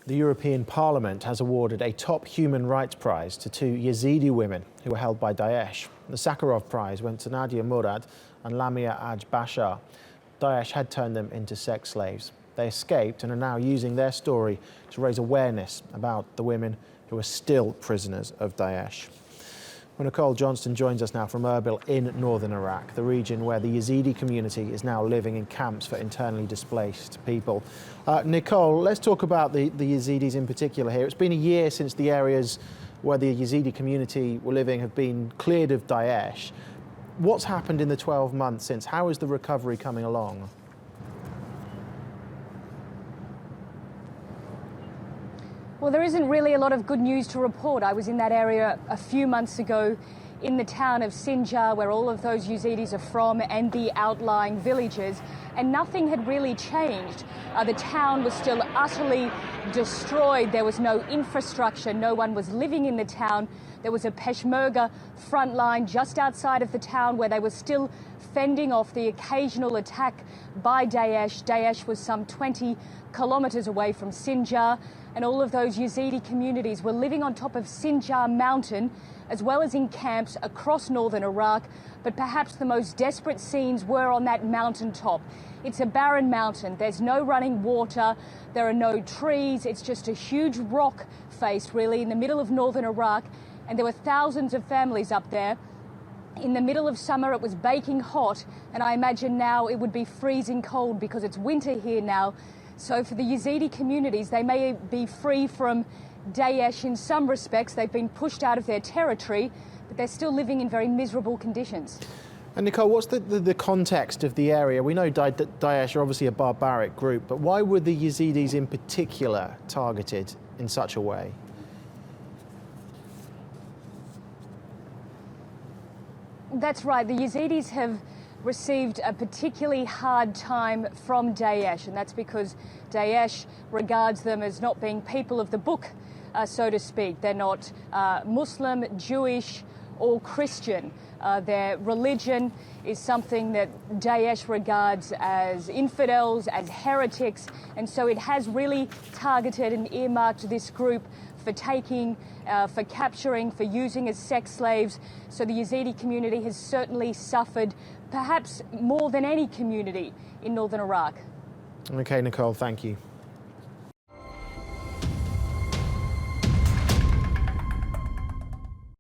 The European Parliament has awarded a top human rights prize to two Yazidi women who were held by Daesh. The Sakharov Prize went to Nadia Murad and Lamia Bashar. Daesh had turned them into sex slaves. They escaped and are now using their story to raise awareness about the women who are still prisoners of Daesh. Well, Nicole, Johnston joins us now from Erbil in northern Iraq, the region where the Yazidi community is now living in camps for internally displaced people. Nicole, let's talk about the Yazidis in particular here. It's been a year since the areas where the Yazidi community were living have been cleared of Daesh. What's happened in the 12 months since? How is the recovery coming along? Well, there isn't really a lot of good news to report. I was in that area a few months ago in the town of Sinjar, where all of those Yazidis are from, and the outlying villages, and nothing had really changed. The town was still utterly destroyed. There was no infrastructure. No one was living in the town. There was a Peshmerga front line just outside of the town where they were still fending off the occasional attack by Daesh. Daesh was some 20 kilometres away from Sinjar, and all of those Yazidi communities were living on top of Sinjar mountain, as well as in camps across northern Iraq. But perhaps the most desperate scenes were on that mountain top. It's a barren mountain. There's no running water. There are no trees. It's just a huge rock face, really, in the middle of northern Iraq. And there were thousands of families up there. In the middle of summer, it was baking hot, and I imagine now it would be freezing cold because it's winter here now. So for the Yazidi communities, they may be free from Daesh in some respects. They've been pushed out of their territory, but they're still living in very miserable conditions. And Nicole, what's the context of the area? We know Daesh are obviously a barbaric group, but why were the Yazidis in particular targeted in such a way? That's right. The Yazidis have received a particularly hard time from Daesh, and that's because Daesh regards them as not being people of the book, so to speak. They're not Muslim, Jewish or Christian. Their religion is something that Daesh regards as infidels, as heretics, and so it has really targeted and earmarked this group for taking, for capturing, for using as sex slaves. So the Yazidi community has certainly suffered, perhaps more than any community in northern Iraq. Okay, Nicole, thank you.